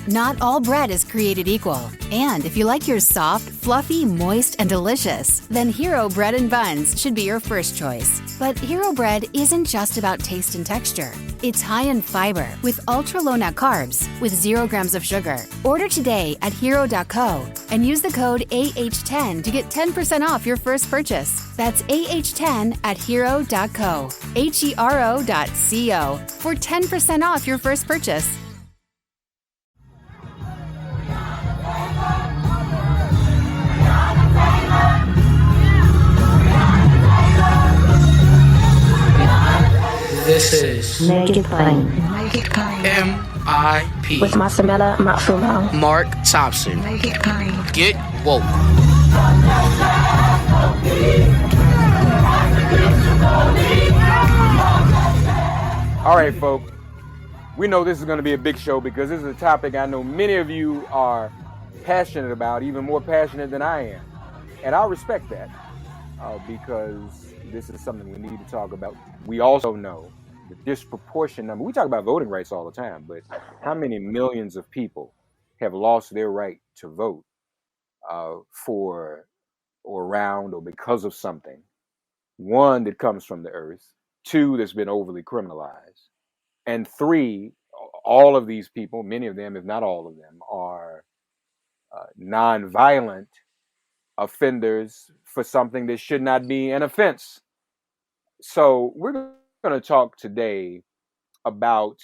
Not all bread is created equal. And if you like yours soft, fluffy, moist, and delicious, then Hero Bread and Buns should be your first choice. But Hero Bread isn't just about taste and texture. It's high in fiber with ultra-low net carbs with 0 grams of sugar. Order today at hero.co and use the code AH10 to get 10% off your first purchase. That's AH10 at hero.co, HERO.co for 10% off your first purchase. This is Make It Plain. MIP With Masamela Matfumo. Mark Thompson. Make It Plain. Get woke. All right, folks. We know this is going to be a big show because this is a topic I know many of you are passionate about, even more passionate than I am. And I respect that because this is something we need to talk about. We also know the disproportionate number. We talk about voting rights all the time, but how many millions of people have lost their right to vote for or around or because of something? One, that comes from the earth. Two, that's been overly criminalized. And three, all of these people, many of them, if not all of them, are nonviolent offenders for something that should not be an offense. So we're going to talk today about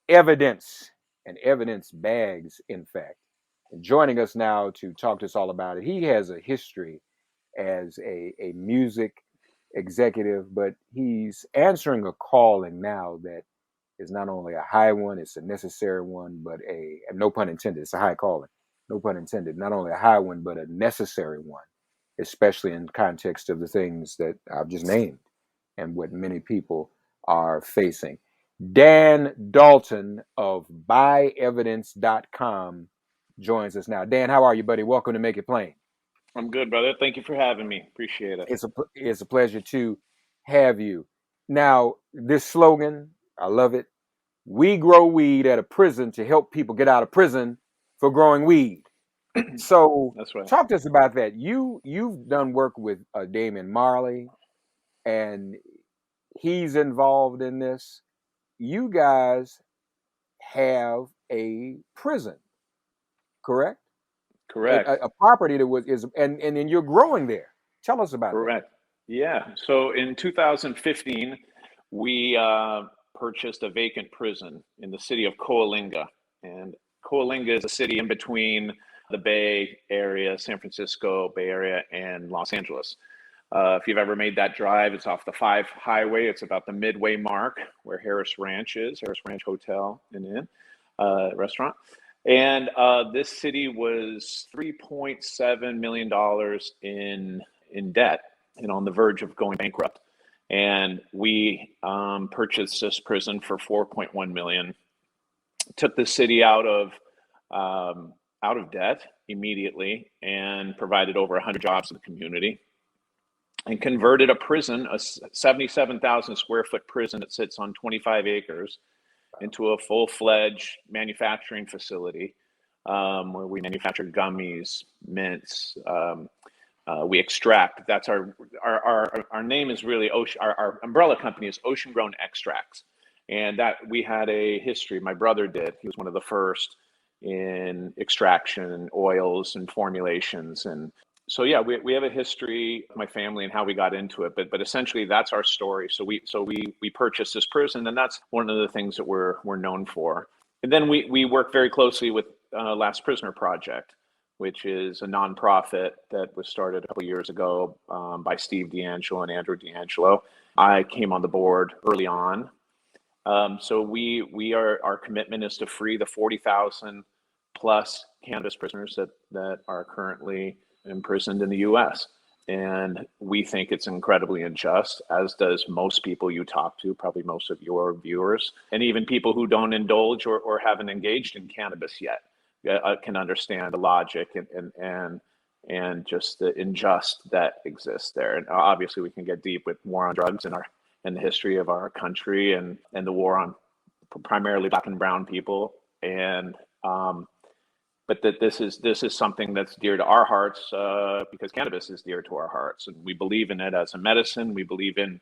evidence and evidence bags, in fact. And joining us now to talk to us all about it, he has a history as a music executive, but he's answering a calling now that is not only a high one, it's a necessary one, but and no pun intended, it's a high calling. No pun intended, not only a high one, but a necessary one, especially in context of the things that I've just named and what many people are facing. Dan Dalton of buyevidence.com joins us now. Dan, how are you, buddy? Welcome to Make It Plain. I'm good, brother. Thank you for having me. Appreciate it. It's a pleasure to have you. Now, this slogan, I love it. We grow weed at a prison to help people get out of prison for growing weed. So That's right. Talk to us about that. You've done work with Damon Marley, and he's involved in this. You guys have a prison, correct? Correct. A property that and then you're growing there. Tell us about Correct. Yeah. So in 2015, we purchased a vacant prison in the city of Coalinga. And Coalinga is a city in between the Bay Area, San Francisco Bay Area, and Los Angeles. If you've ever made that drive, it's off the 5 highway. It's about the midway mark where Harris Ranch is, Harris Ranch Hotel and Inn, restaurant. And this city was $3.7 million in debt and on the verge of going bankrupt. And we purchased this prison for $4.1 million. Took the city out of debt immediately and provided over 100 jobs to the community. And converted a prison, a 77,000 square foot prison that sits on 25 acres, into a full-fledged manufacturing facility where we manufacture gummies, mints. We extract. That's our name is really Ocean. Our umbrella company is Ocean Grown Extracts, and that we had a history. My brother did. He was one of the first in extraction, oils, and formulations, and so yeah, we have a history, my family, and how we got into it. But essentially, that's our story. So we purchased this prison, and that's one of the things that we're known for. And then we work very closely with Last Prisoner Project, which is a nonprofit that was started a couple of years ago by Steve D'Angelo and Andrew D'Angelo. I came on the board early on. So our commitment is to free the 40,000 plus cannabis prisoners that are currently imprisoned in the U.S. And we think it's incredibly unjust, as does most people you talk to, probably most of your viewers, and even people who don't indulge or haven't engaged in cannabis yet can understand the logic and just the injustice that exists there. And obviously, we can get deep with war on drugs and the history of our country and the war on primarily Black and brown people. And but that this is something that's dear to our hearts, because cannabis is dear to our hearts, and we believe in it as a medicine. We believe in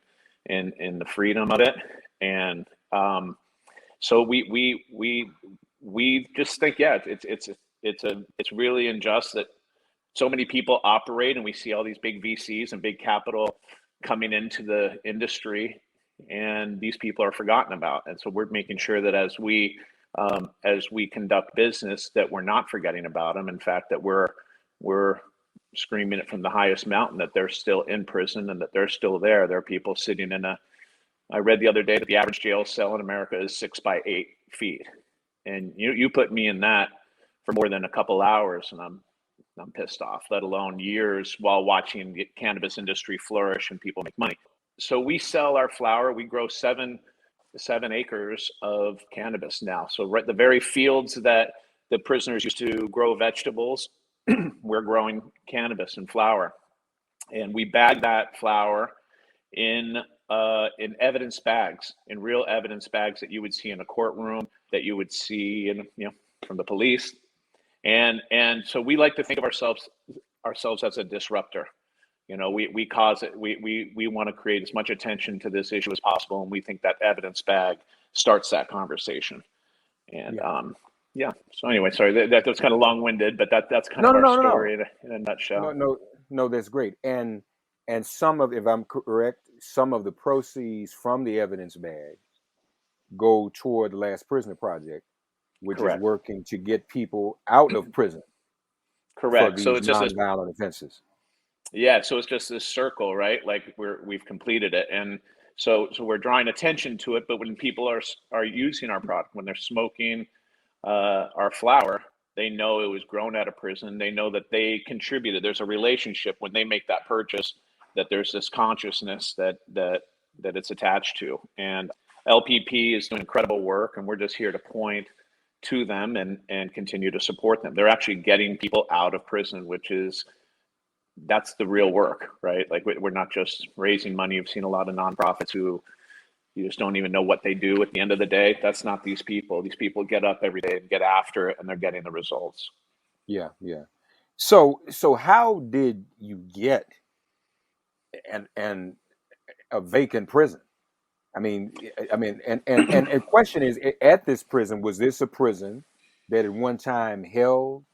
the freedom of it, and so we just think, yeah, it's really unjust that so many people operate, and we see all these big VCs and big capital coming into the industry, and these people are forgotten about. And so we're making sure that as we conduct business, that we're not forgetting about them. In fact, that we're screaming it from the highest mountain that they're still in prison and that they're still there. There are people sitting I read the other day that the average jail cell in America is 6 by 8 feet. And you put me in that for more than a couple hours, and I'm pissed off, let alone years while watching the cannabis industry flourish and people make money. So we sell our flower. We grow 7 acres of cannabis now. So right, the very fields that the prisoners used to grow vegetables, we're growing cannabis and flower. And we bag that flower in evidence bags, in real evidence bags that you would see in a courtroom, that you would see from the police. And so we like to think of ourselves as a disruptor. We cause it. We want to create as much attention to this issue as possible, and we think that evidence bag starts that conversation. And So anyway, sorry, that was kind of long-winded, but that's kind of our story in a nutshell. No, that's great. And some of, if I'm correct, some of the proceeds from the evidence bag go toward the Last Prisoner Project, which Correct. is working to get people out of prison. Correct. For these So it's just nonviolent offenses. Yeah, so it's just this circle, right? Like we've completed it, and so we're drawing attention to it. But when people are using our product, when they're smoking our flower, they know it was grown out of prison. They know that they contributed. There's a relationship when they make that purchase, that there's this consciousness that it's attached to. And LPP is doing incredible work, and we're just here to point to them and continue to support them. They're actually getting people out of prison, that's the real work, right? Like we're not just raising money. You've seen a lot of nonprofits who you just don't even know what they do at the end of the day. That's not these people. These people get up every day and get after it, and they're getting the results. Yeah. So how did you get and a vacant prison? I mean, and the question is, at this prison, was this a prison that at one time held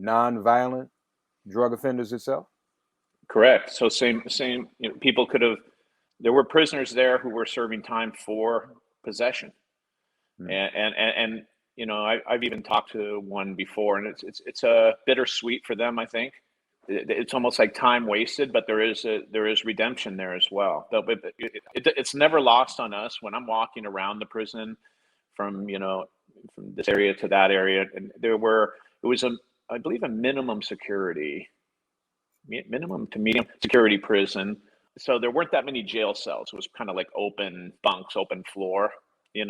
nonviolent drug offenders itself? Correct. So same. People there were prisoners there who were serving time for possession, and I've even talked to one before, and it's a bittersweet for them. I think it's almost like time wasted, but there is redemption there as well. It's never lost on us when I'm walking around the prison from this area to that area, and it was I believe a minimum to medium security prison. So there weren't that many jail cells. It was kind of like open bunks, open floor, which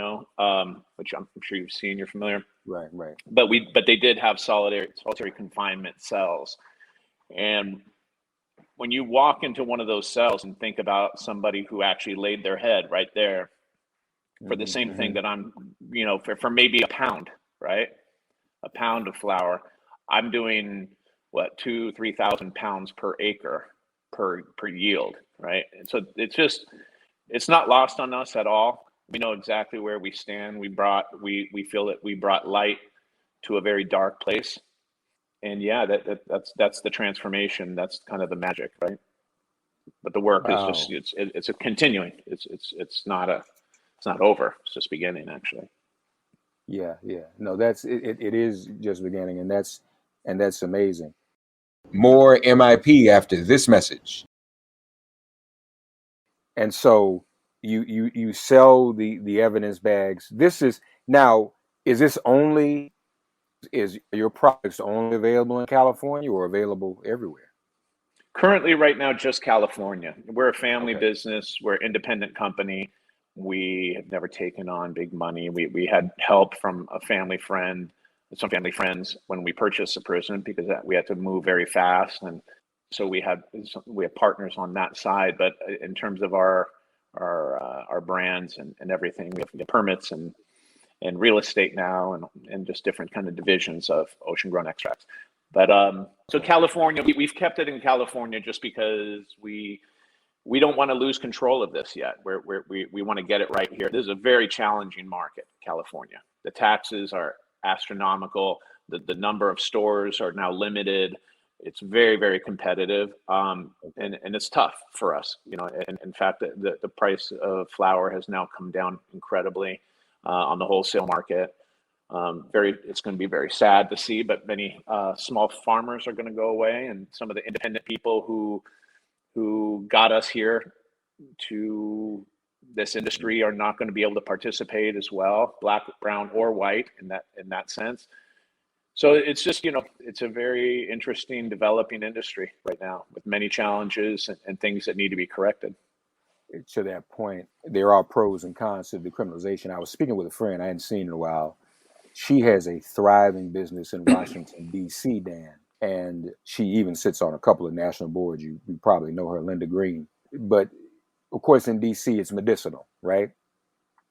I'm sure you've seen, you're familiar. Right. But they did have solitary confinement cells. And when you walk into one of those cells and think about somebody who actually laid their head right there for the same thing that I'm, for maybe a pound, right? A pound of flower, I'm doing 2,000-3,000 pounds per acre per yield, right? And so it's not lost on us at all. We know exactly where we stand. We feel that we brought light to a very dark place, and that's the transformation. That's kind of the magic, right? But the work is just it's a continuing. It's not over. It's just beginning, actually. Yeah. No, that's it. It is just beginning, and that's amazing. More MIP after this message. And so you sell the evidence bags. Is your products only available in California or available everywhere? Currently, right now, just California. We're a family business. We're an independent company. We have never taken on big money. We had help from some family friends when we purchased the prison, because we had to move very fast, and so we have partners on that side. But in terms of our brands and everything, we have permits and and real estate now, and just different kind of divisions of ocean grown extracts. But so California, we've kept it in California just because we don't want to lose control of this yet. We want to get it right here. This is a very challenging market, California. The taxes are astronomical. The number of stores are now limited. It's very, very competitive, and it's tough for us. And in fact, the price of flower has now come down incredibly on the wholesale market. It's going to be very sad to see, but many small farmers are going to go away, and some of the independent people who got us here to this industry are not going to be able to participate as well, black, brown, or white in that sense. So it's just, it's a very interesting developing industry right now with many challenges and things that need to be corrected. To that point, there are pros and cons to decriminalization. I was speaking with a friend I hadn't seen in a while. She has a thriving business in Washington, D.C., Dan, and she even sits on a couple of national boards. You probably know her, Linda Green. But, of course, in D.C., it's medicinal, right?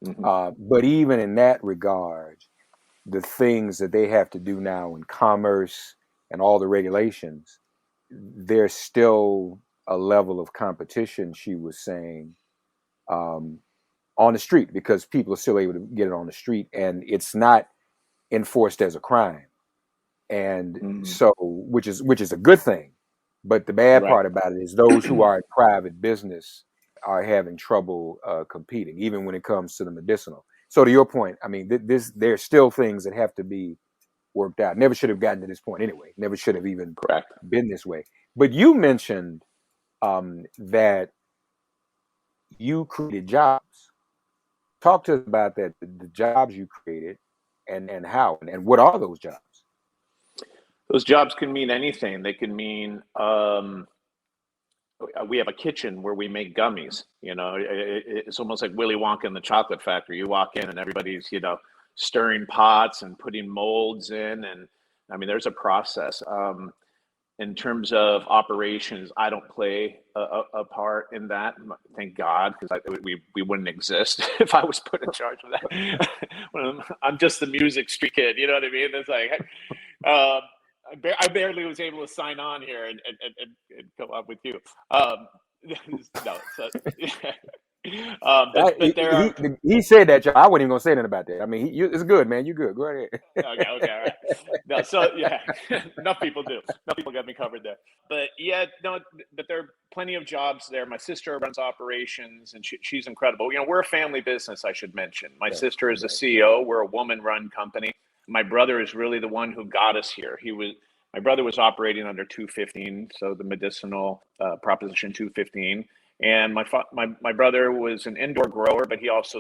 Mm-hmm. But even in that regard, the things that they have to do now in commerce and all the regulations, there's still a level of competition, she was saying, on the street, because people are still able to get it on the street, and it's not enforced as a crime. And so, which is a good thing. But the bad part about it is those who are in private business are having trouble competing, even when it comes to the medicinal. So to your point, I mean, there's still things that have to be worked out. Never should have gotten to this point anyway. Never should have even been this way. But you mentioned that you created jobs. Talk to us about that, the jobs you created and how, and what are those jobs? Those jobs can mean anything. They can mean we have a kitchen where we make gummies. It's almost like Willy Wonka in the Chocolate Factory. You walk in and everybody's, stirring pots and putting molds in. And I mean, there's a process. In terms of operations, I don't play a part in that. Thank God, because we wouldn't exist if I was put in charge of that. I'm just the music street kid. You know what I mean? It's like, I barely was able to sign on here and come up with you. No, so, but there are. He said that. I wasn't even gonna say anything about that. I mean, it's good, man. You're good. Go ahead. Okay, all right. No, so yeah, enough people do. Enough people got me covered there. But yeah, no, but there are plenty of jobs there. My sister runs operations, and she's incredible. We're a family business, I should mention. My sister is a CEO. We're a woman-run company. My brother is really the one who got us here. My brother was operating under 215, so the medicinal Proposition 215. And my brother was an indoor grower, but he also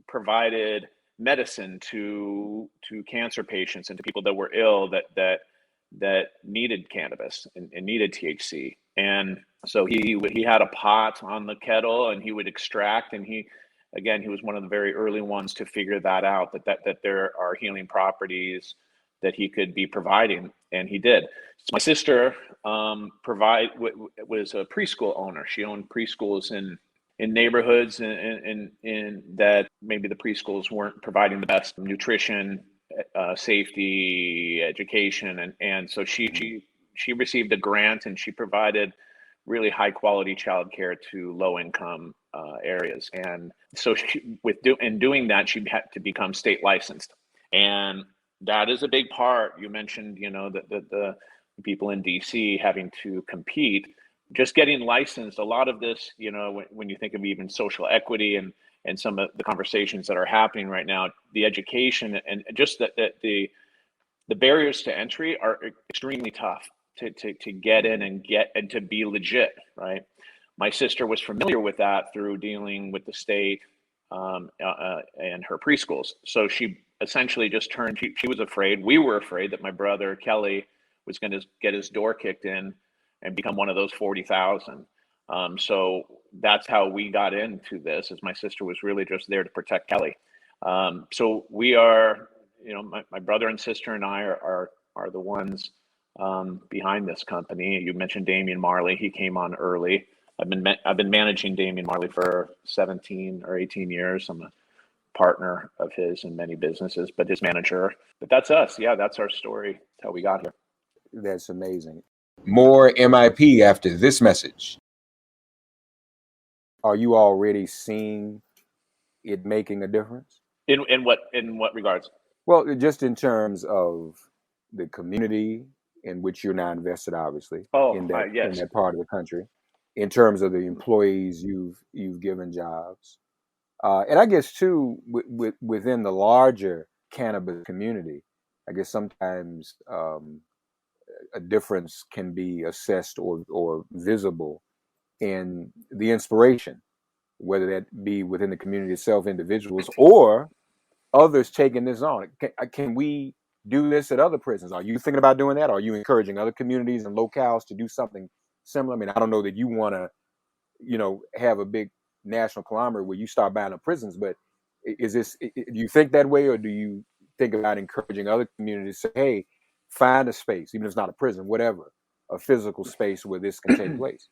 provided medicine to cancer patients and to people that were ill that needed cannabis and needed THC. And so he had a pot on the kettle and he would extract, and he was one of the very early ones to figure that out, that there are healing properties that he could be providing, and he did. So my sister was a preschool owner. She owned preschools in neighborhoods in that maybe the preschools weren't providing the best nutrition, safety, education, and so she received a grant, and she provided really high quality childcare to low income areas. And so in doing that, she had to become state licensed, and that is a big part. You mentioned, the people in DC having to compete, just getting licensed. A lot of this, when you think of even social equity and some of the conversations that are happening right now, the education and just that the barriers to entry are extremely tough to get in and to be legit, right? My sister was familiar with that through dealing with the state and her preschools. So she essentially just she was afraid, we were afraid that my brother Kelly was going to get his door kicked in and become one of those 40,000. So that's how we got into this, as my sister was really just there to protect Kelly. So we are, my brother and sister and I are the ones behind this company. You mentioned Damian Marley. He came on early. I've been managing Damian Marley for 17 or 18 years. I'm a partner of his in many businesses, but his manager. But that's us. Yeah, that's our story. That's how we got here. That's amazing. More MIP after this message. Are you already seeing it making a difference? In what regards? Well, just in terms of the community in which you're now invested, obviously, in Yes. that part of the country, in terms of the employees you've given jobs, and I guess too within the larger cannabis community, I guess sometimes a difference can be assessed or visible in the inspiration, whether that be within the community itself, individuals, or others taking this on. Can we do this at other prisons? Are you thinking about doing that? Are you encouraging other communities and locales to do something similar? I mean, I don't know that you want to, have a big national conglomerate where you start buying up prisons, but do you think that way, or do you think about encouraging other communities to say, hey, find a space, even if it's not a prison, whatever, a physical space where this can take place?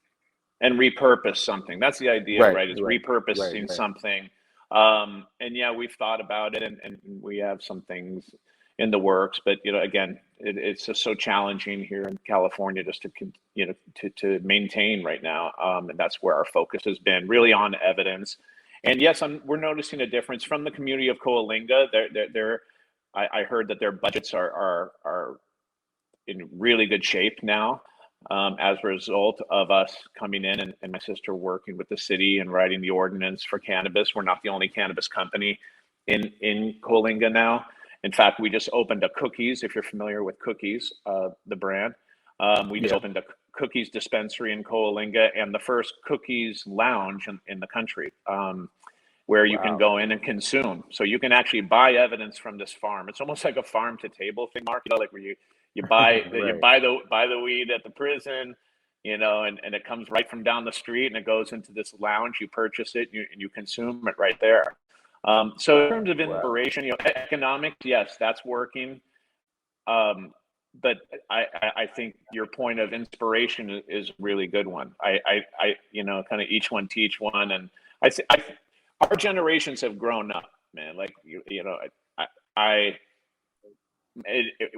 And repurpose something. That's the idea, right? Is repurposing something. And yeah, we've thought about it, and we have some things in the works, but again, it's just so challenging here in California just to maintain right now. And that's where our focus has been, really on evidence. And yes, we're noticing a difference from the community of Coalinga. I heard that their budgets are in really good shape now, as a result of us coming in and my sister working with the city and writing the ordinance for cannabis. We're not the only cannabis company in Coalinga now. In fact, we just opened a Cookies, if you're familiar with Cookies, the brand. We just opened a Cookies dispensary in Coalinga, and the first Cookies lounge in the country, where you can go in and consume. So you can actually buy evidence from this farm. It's almost like a farm to table thing, Mark, like where you buy you buy the weed at the prison, and it comes right from down the street, and it goes into this lounge. You purchase it, and you consume it right there. So in terms of inspiration, economics, yes, that's working. But I think your point of inspiration is a really good one. I kind of each one teach one, and our generations have grown up, man. Like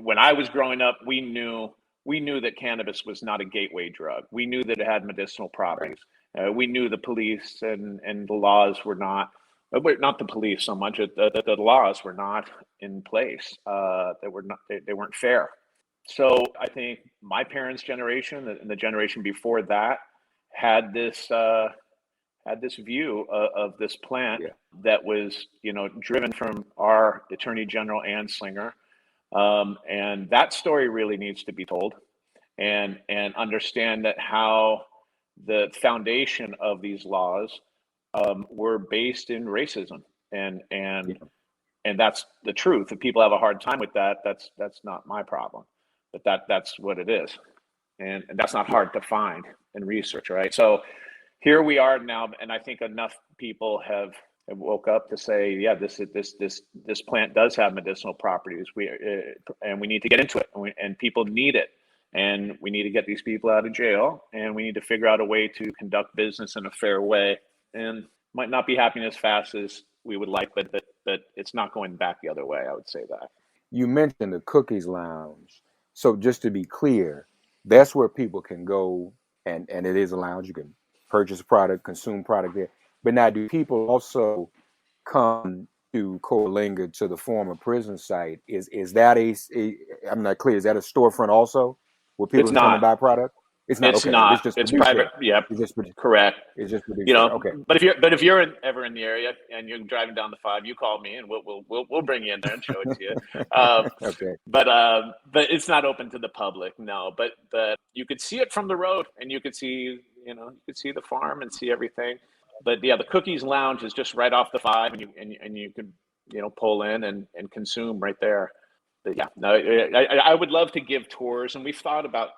when I was growing up, we knew that cannabis was not a gateway drug. We knew that it had medicinal properties. We knew the police and the laws were not the police so much. The laws were not in place. They weren't fair. So I think my parents' generation and the generation before that had this view of this plant that was driven from our Attorney General Anslinger. And that story really needs to be told, and understand that how the foundation of these laws were based in racism, and that's the truth. If people have a hard time with that, that's not my problem, but that's what it is, and that's not hard to find and research, right? So here we are now, and I think enough people have woke up to say, yeah, this plant does have medicinal properties. And we need to get into it, and people need it, and we need to get these people out of jail, and we need to figure out a way to conduct business in a fair way. And might not be happening as fast as we would like, but it's not going back the other way. I would say that. You mentioned the Cookies Lounge, so just to be clear, that's where people can go, and it is a lounge. You can purchase a product, consume product there. But now, do people also come to Coalinga, to the former prison site? Is that I'm not clear. Is that a storefront also where people come and buy product? It's not. It's okay. not. It's private. Yep. It's just correct. It's just okay. But if you're ever in the area and you're driving down the 5, you call me and we'll bring you in there and show it to you. Okay. But it's not open to the public. No. But you could see it from the road, and you could see you could see the farm and see everything. But yeah, the Cookies Lounge is just right off the 5, and you could pull in and consume right there. But yeah, no, I would love to give tours, and we've thought about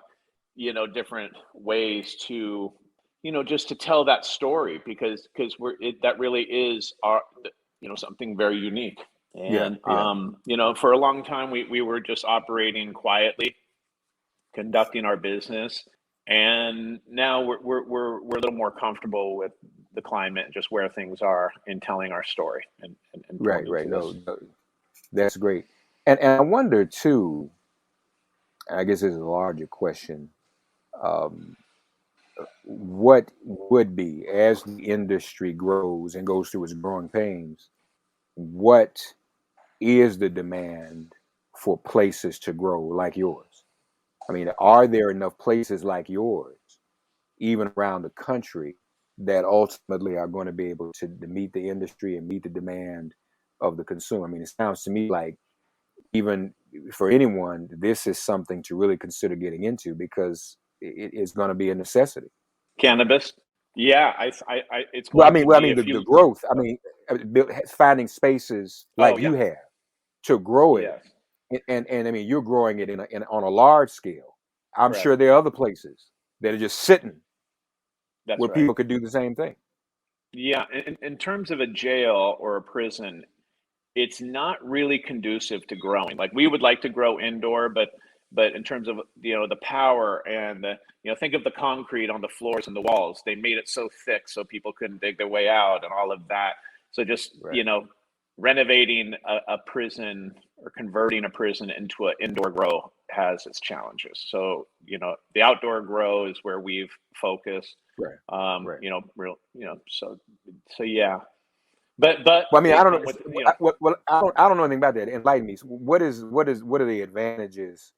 different ways to just to tell that story, because that really is our something very unique. And for a long time we were just operating quietly, conducting our business, and now we're a little more comfortable with the climate and just where things are in telling our story and Right, pointing right. to No, this. no, that's great. And I wonder too, I guess this is a larger question, um, what would be, as the industry grows and goes through its growing pains, what is the demand for places to grow like yours? I mean, are there enough places like yours, even around the country, that ultimately are going to be able to meet the industry and meet the demand of the consumer? I mean, it sounds to me like even for anyone, this is something to really consider getting into because it's going to be a necessity. Cannabis, yeah, it's Well, I going mean, to be the, if the you. growth. I mean, finding spaces Oh like yeah, you have to grow it, yes, and I mean, you're growing it on a large scale. I'm correct. sure there are other places that are just sitting That's where right. people could do the same thing. Yeah, in terms of a jail or a prison, it's not really conducive to growing. Like we would like to grow indoor, but in terms of the power and the think of the concrete on the floors and the walls. They made it so thick so people couldn't dig their way out and all of that. So just Right. renovating a prison or converting a prison into an indoor grow has its challenges. So the outdoor grow is where we've focused. Right. Right. Real so yeah. But Well, I mean, they I don't come know. with Well, I don't know anything about that. Enlighten me. What are the advantages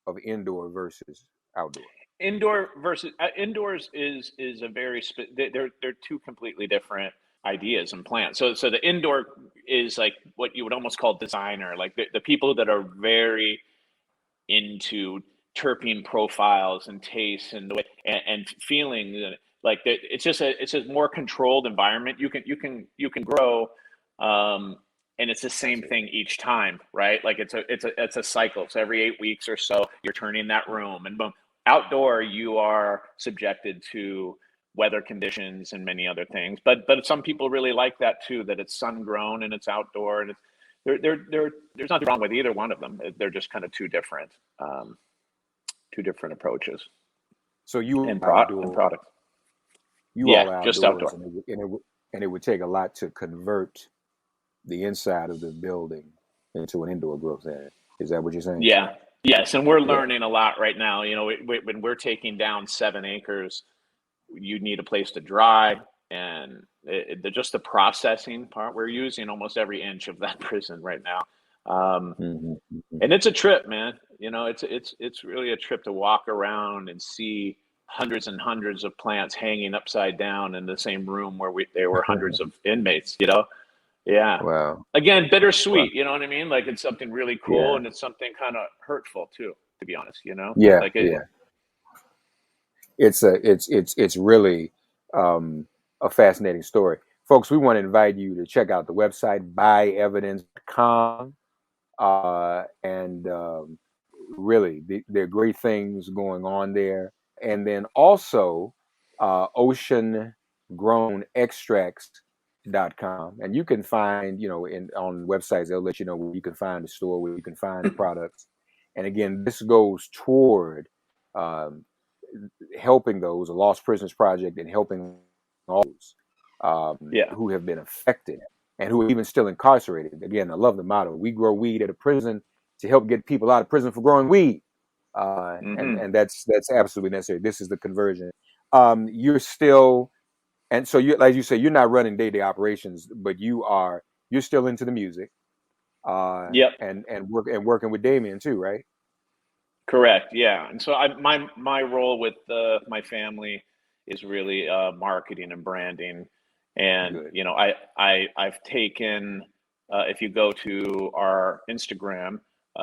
of indoor versus outdoor? indoor versus indoors is a very they're two completely different ideas and plans. So the indoor is like what you would almost call designer, like the people that are very into terpene profiles and tastes and the way and feeling like it's just more controlled environment. You can grow, and it's the I same see. thing each time, right? Like it's a cycle. So every 8 weeks or so, you're turning that room, and boom. Outdoor, you are subjected to weather conditions and many other things. But some people really like that too. That it's sun grown and it's outdoor, and it's there's nothing wrong with either one of them. They're just kind of um, two different approaches So you and outdoor, products. you Yeah, all just outdoors, outdoor. and it would take a lot to convert the inside of the building into an indoor growth area. Is that what you're saying? Yeah, yes, and we're Yeah. learning a lot right now. When we're taking down 7 acres, you need a place to dry, and just the processing part. We're using almost every inch of that prison right now. Hmm. And it's a trip, man. It's really a trip to walk around and see hundreds and hundreds of plants hanging upside down in the same room where there were hundreds of inmates. Yeah. Wow. Again, Wow. bittersweet. You know what I mean? Like it's something really cool, Yeah. and it's something kind of hurtful too. To be honest, Yeah. like Yeah. It's really a fascinating story. Folks, we want to invite you to check out the website buyevidence.com, and really there are great things going on there. And then also ocean grown extracts.com, and you can find on websites they'll let you know where you can find the store, where you can find the products. And again, this goes toward um, helping those, a Lost Prisoners Project, and helping all those yeah. who have been affected and who are even still incarcerated. Again, I love the motto: we grow weed at a prison to help get people out of prison for growing weed. And that's absolutely necessary. This is the conversion. You're still, and so you, like you say, you're not running day-to-day operations, but you're still into the music, Yep. and working with Damien too, right? Correct. Yeah. And so my role with my family is really marketing and branding. And Good. I've taken if you go to our Instagram,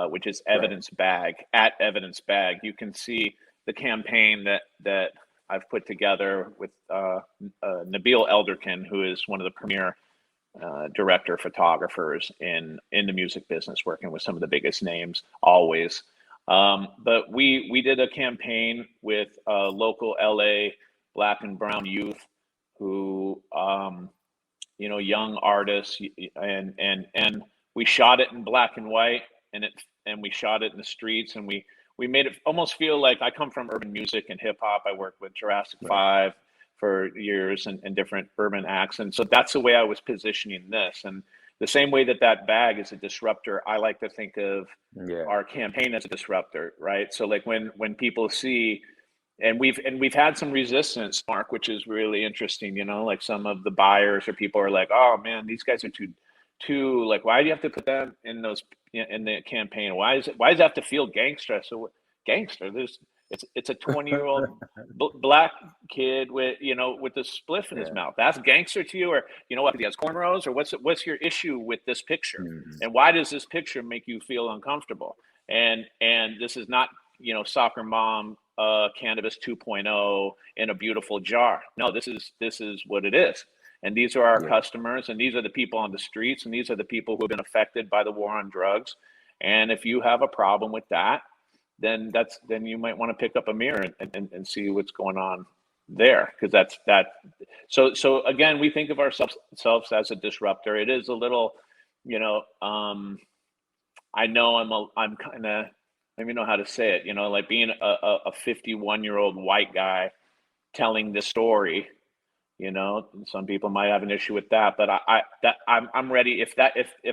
which is Right. Evidence Bag at Evidence Bag, you can see the campaign that I've put together with Nabil Elderkin, who is one of the premier director photographers in the music business, working with some of the biggest names always. But we did a campaign with local LA Black and Brown youth who young artists, and we shot it in black and white, and we shot it in the streets, and we made it almost feel like I come from urban music and hip hop. I worked with Jurassic Right. 5 for years and different urban acts. And so that's the way I was positioning this. And the same way that bag is a disruptor, I like to think of our campaign as a disruptor, right? So like when people see, and we've had some resistance, Mark, which is really interesting, you know, like some of the buyers or people are like, oh man, these guys are too like, why do you have to put them in the campaign? Why does it have to feel gangster? So gangster, it's a 20-year-old black kid with a spliff in his mouth. That's gangster to you? Or you know what, he has cornrows? Or what's your issue with this picture? And why does this picture make you feel uncomfortable? And this is not, soccer mom cannabis 2.0 in a beautiful jar. No, this is what it is. And these are our customers, and these are the people on the streets, and these are the people who have been affected by the war on drugs. And if you have a problem with that, then you might want to pick up a mirror and see what's going on there, because that's that. So again, we think of ourselves as a disruptor. It is a little, I know I'm kind of, I don't even know how to say it, like being a 51-year-old white guy telling this story. Some people might have an issue with that, but I'm ready. If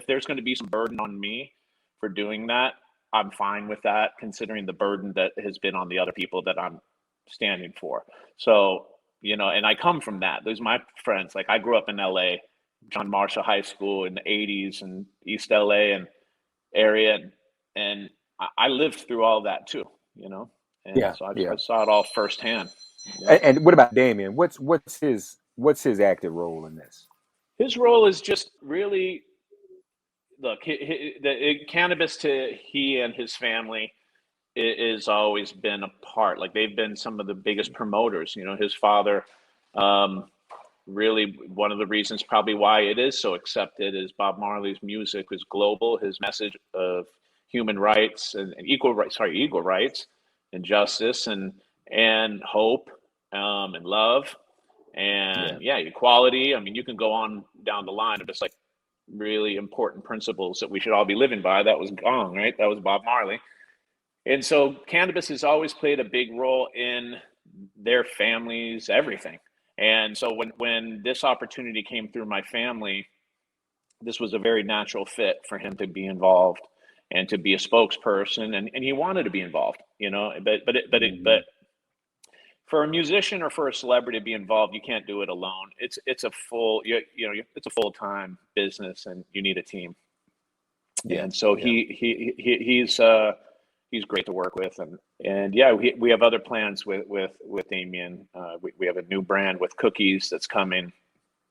there's going to be some burden on me for doing that, I'm fine with that, considering the burden that has been on the other people that I'm standing for. So, and I come from that. Those are my friends. Like I grew up in LA, John Marshall High School in the 80s and East LA and area. And I lived through all that too, And so I saw it all firsthand. And what about Damien? What's his active role in this? His role is just really, look, cannabis to he and his family is always been a part. Like they've been some of the biggest promoters. His father, really one of the reasons probably why it is so accepted is Bob Marley's music was global. His message of human rights and equal rights and justice and hope and love and equality. I mean, you can go on down the line of just like really important principles that we should all be living by. That was gone, right? That was Bob Marley. And so cannabis has always played a big role in their families, everything. And so when this opportunity came through my family, this was a very natural fit for him to be involved and to be a spokesperson, and he wanted to be involved, but for a musician or for a celebrity to be involved, you can't do it alone. It's a it's a full-time business, and you need a team. And so he's great to work with, and we have other plans with Damien. We have a new brand with cookies that's coming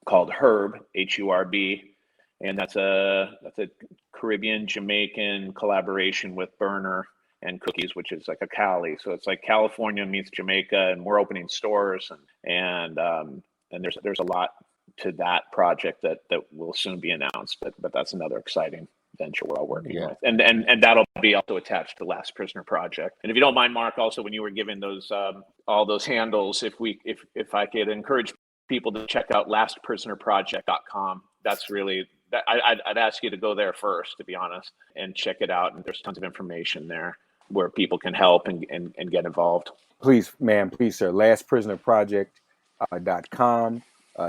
called Herb, HURB. And that's a Caribbean Jamaican collaboration with Burner and Cookies, which is like a Cali. So it's like California meets Jamaica, and we're opening stores and there's a lot to that project that will soon be announced. But that's another exciting venture we're all working with. And that'll be also attached to Last Prisoner Project. And if you don't mind, Mark, also when you were giving those all those handles, if I could encourage people to check out lastprisonerproject.com. That's really I'd ask you to go there first, to be honest, and check it out. And there's tons of information there where people can help and get involved. Please, ma'am, please, sir. lastprisonerproject.com.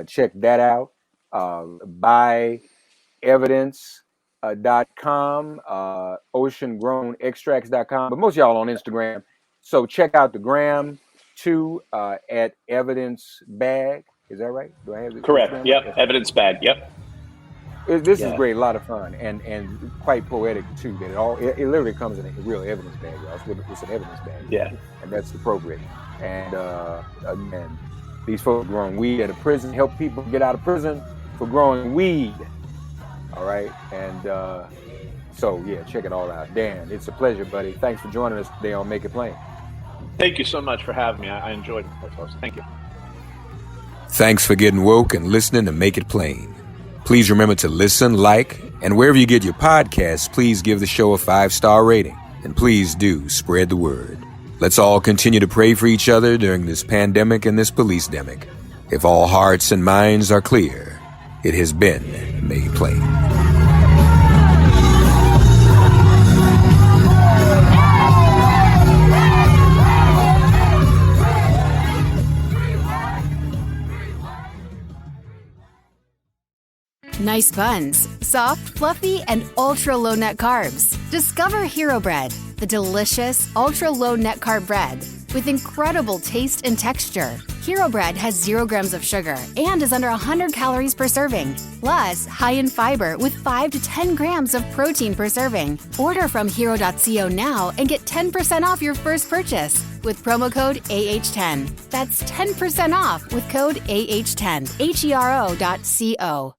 Check that out. Buy evidence.com, oceangrownextracts.com. But most of y'all on Instagram. So check out the gram too at Evidence Bag. Is that right? Do I have it? Correct. Yep. Evidence Bag. Yep. This is great, a lot of fun, and quite poetic too. That it literally comes in a real evidence bag, y'all. It's an evidence bag, and that's appropriate. And again, these folks growing weed at a prison, help people get out of prison for growing weed. All right, and check it all out. Dan, it's a pleasure, buddy. Thanks for joining us today on Make It Plain. Thank you so much for having me. I enjoyed it. Thank you. Thanks for getting woke and listening to Make It Plain. Please remember to listen, like, and wherever you get your podcasts, please give the show a 5-star rating. And please do spread the word. Let's all continue to pray for each other during this pandemic and this police-demic. If all hearts and minds are clear, it has been made plain. Nice buns, soft, fluffy, and ultra-low net carbs. Discover Hero Bread, the delicious, ultra-low net carb bread with incredible taste and texture. Hero Bread has 0 grams of sugar and is under 100 calories per serving. Plus, high in fiber with 5 to 10 grams of protein per serving. Order from hero.co now and get 10% off your first purchase with promo code AH10. That's 10% off with code AH10. HERO.co.